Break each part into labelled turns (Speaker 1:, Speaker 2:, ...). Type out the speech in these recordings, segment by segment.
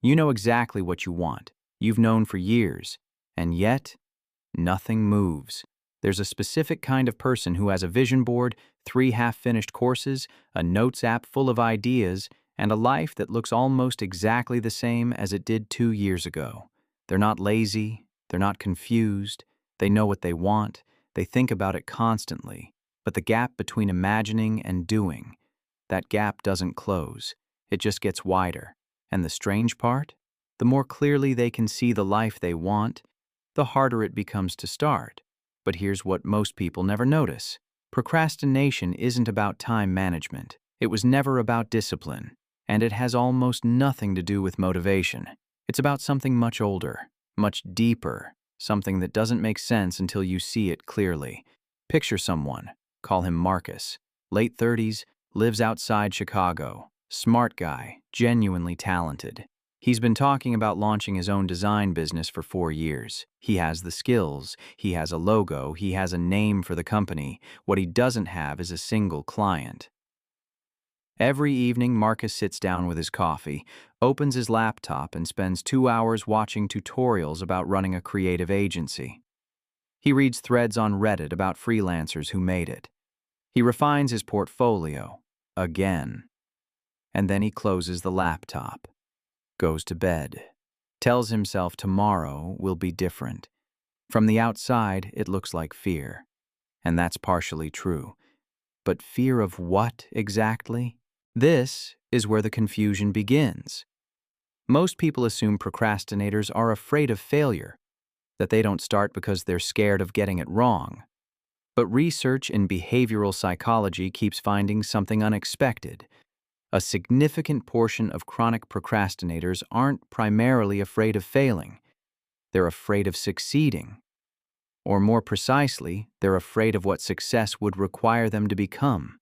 Speaker 1: You know exactly what you want. You've known for years. And yet, nothing moves. There's a specific kind of person who has a vision board, 3 half-finished courses, a notes app full of ideas, and a life that looks almost exactly the same as it did 2 years ago. They're not lazy. They're not confused. They know what they want. They think about it constantly. But the gap between imagining and doing, that gap doesn't close. It just gets wider. And the strange part? The more clearly they can see the life they want, the harder it becomes to start. But here's what most people never notice. Procrastination isn't about time management. It was never about discipline. And it has almost nothing to do with motivation. It's about something much older, much deeper, something that doesn't make sense until you see it clearly. Picture someone. Call him Marcus. Late 30s, lives outside Chicago. Smart guy, genuinely talented. He's been talking about launching his own design business for 4 years. He has the skills, he has a logo, he has a name for the company. What he doesn't have is a single client. Every evening, Marcus sits down with his coffee, opens his laptop, and spends 2 hours watching tutorials about running a creative agency. He reads threads on Reddit about freelancers who made it. He refines his portfolio, again. And then he closes the laptop, goes to bed, tells himself tomorrow will be different. From the outside, it looks like fear. And that's partially true. But fear of what exactly? This is where the confusion begins. Most people assume procrastinators are afraid of failure, that they don't start because they're scared of getting it wrong. But research in behavioral psychology keeps finding something unexpected. A significant portion of chronic procrastinators aren't primarily afraid of failing. They're afraid of succeeding. Or more precisely, they're afraid of what success would require them to become.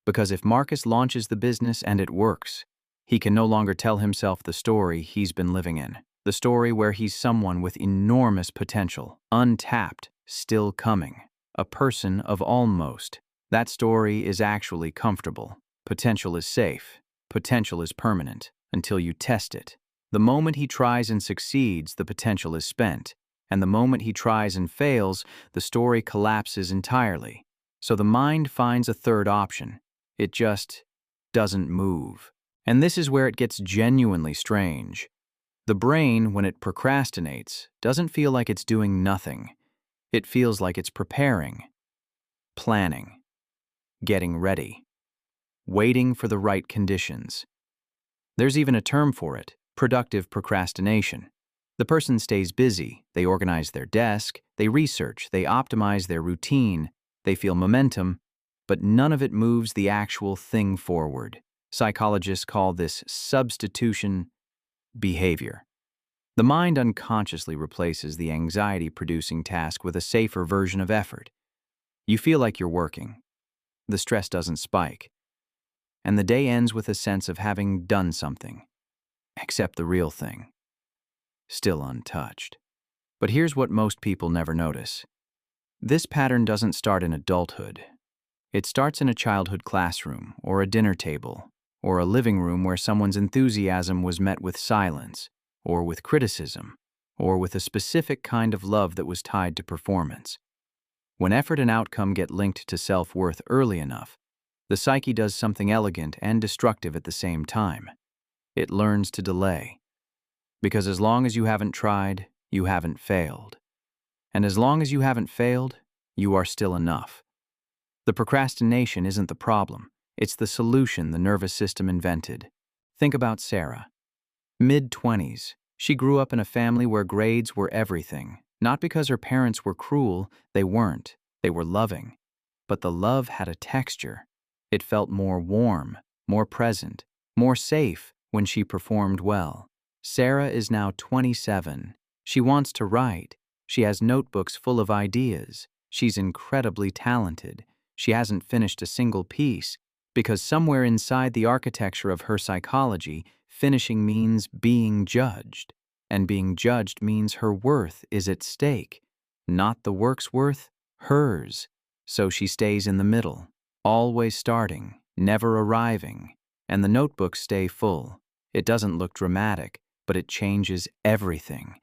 Speaker 1: Because if Marcus launches the business and it works, he can no longer tell himself the story he's been living in. The story where he's someone with enormous potential, untapped, still coming. A person of almost. That story is actually comfortable. Potential is safe. Potential is permanent, until you test it. The moment he tries and succeeds, the potential is spent. And the moment he tries and fails, the story collapses entirely. So the mind finds a third option. It just doesn't move. And this is where it gets genuinely strange. The brain, when it procrastinates, doesn't feel like it's doing nothing. It feels like it's preparing, planning, getting ready, waiting for the right conditions. There's even a term for it, productive procrastination. The person stays busy, they organize their desk, they research, they optimize their routine, they feel momentum, but none of it moves the actual thing forward. Psychologists call this substitution behavior. The mind unconsciously replaces the anxiety-producing task with a safer version of effort. You feel like you're working. The stress doesn't spike. And the day ends with a sense of having done something. Except the real thing. Still untouched. But here's what most people never notice. This pattern doesn't start in adulthood. It starts in a childhood classroom, or a dinner table, or a living room where someone's enthusiasm was met with silence, or with criticism, or with a specific kind of love that was tied to performance. When effort and outcome get linked to self-worth early enough, the psyche does something elegant and destructive at the same time. It learns to delay. Because as long as you haven't tried, you haven't failed. And as long as you haven't failed, you are still enough. The procrastination isn't the problem. It's the solution the nervous system invented. Think about Sarah. Mid-20s, she grew up in a family where grades were everything. Not because her parents were cruel, they weren't. They were loving. But the love had a texture. It felt more warm, more present, more safe when she performed well. Sarah is now 27. She wants to write. She has notebooks full of ideas. She's incredibly talented. She hasn't finished a single piece because somewhere inside the architecture of her psychology, finishing means being judged. And being judged means her worth is at stake. Not the work's worth, hers. So she stays in the middle, always starting, never arriving. And the notebooks stay full. It doesn't look dramatic, but it changes everything.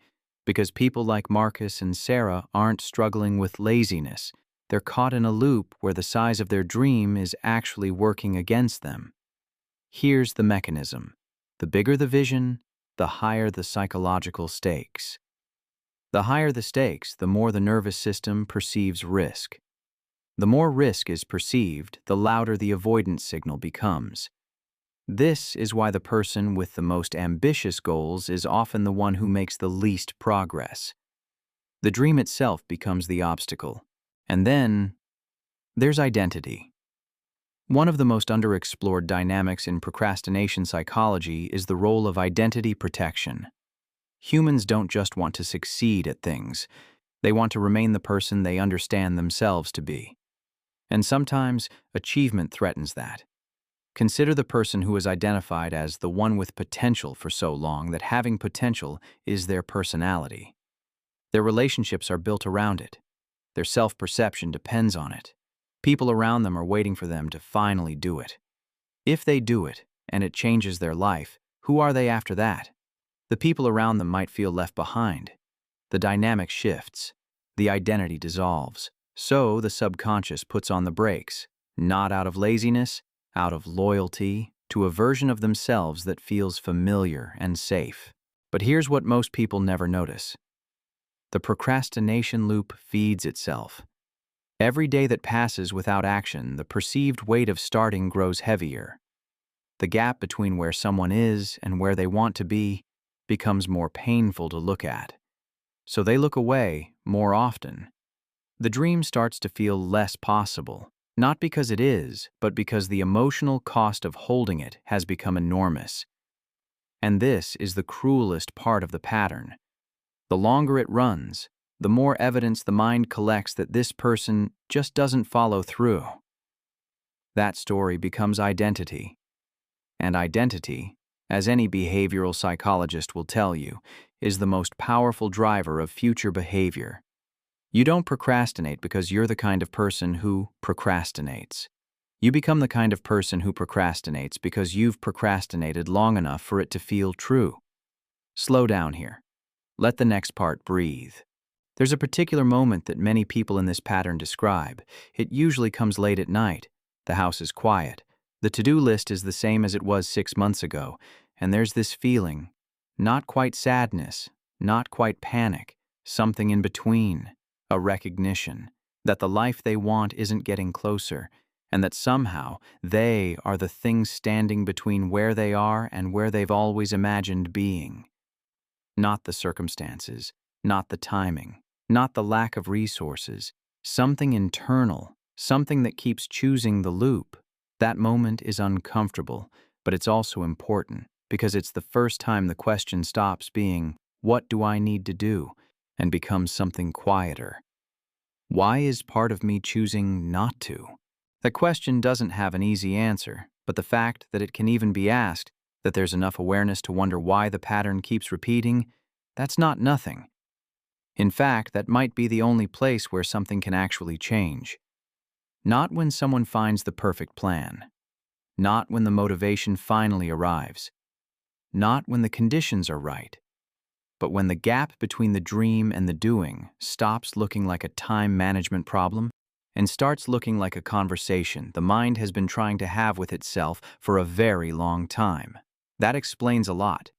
Speaker 1: Because people like Marcus and Sarah aren't struggling with laziness. They're caught in a loop where the size of their dream is actually working against them. Here's the mechanism. The bigger the vision, the higher the psychological stakes. The higher the stakes, the more the nervous system perceives risk. The more risk is perceived, the louder the avoidance signal becomes. This is why the person with the most ambitious goals is often the one who makes the least progress. The dream itself becomes the obstacle. And then, there's identity. One of the most underexplored dynamics in procrastination psychology is the role of identity protection. Humans don't just want to succeed at things, they want to remain the person they understand themselves to be. And sometimes, achievement threatens that. Consider the person who is identified as the one with potential for so long that having potential is their personality. Their relationships are built around it. Their self-perception depends on it. People around them are waiting for them to finally do it. If they do it, and it changes their life, who are they after that? The people around them might feel left behind. The dynamic shifts. The identity dissolves. So the subconscious puts on the brakes, not out of laziness, out of loyalty to a version of themselves that feels familiar and safe. But here's what most people never notice. The procrastination loop feeds itself. Every day that passes without action, the perceived weight of starting grows heavier. The gap between where someone is and where they want to be becomes more painful to look at. So they look away more often. The dream starts to feel less possible, not because it is, but because the emotional cost of holding it has become enormous. And this is the cruelest part of the pattern. The longer it runs, the more evidence the mind collects that this person just doesn't follow through. That story becomes identity. And identity, as any behavioral psychologist will tell you, is the most powerful driver of future behavior. You don't procrastinate because you're the kind of person who procrastinates. You become the kind of person who procrastinates because you've procrastinated long enough for it to feel true. Slow down here. Let the next part breathe. There's a particular moment that many people in this pattern describe. It usually comes late at night. The house is quiet. The to-do list is the same as it was 6 months ago, and there's this feeling, not quite sadness, not quite panic, something in between, a recognition that the life they want isn't getting closer, and that somehow they are the thing standing between where they are and where they've always imagined being. Not the circumstances, not the timing, not the lack of resources, something internal, something that keeps choosing the loop. That moment is uncomfortable, but it's also important because it's the first time the question stops being, "What do I need to do?" and becomes something quieter. Why is part of me choosing not to? The question doesn't have an easy answer, but the fact that it can even be asked, that there's enough awareness to wonder why the pattern keeps repeating, that's not nothing. In fact, that might be the only place where something can actually change. Not when someone finds the perfect plan. Not when the motivation finally arrives. Not when the conditions are right. But when the gap between the dream and the doing stops looking like a time management problem and starts looking like a conversation the mind has been trying to have with itself for a very long time. That explains a lot.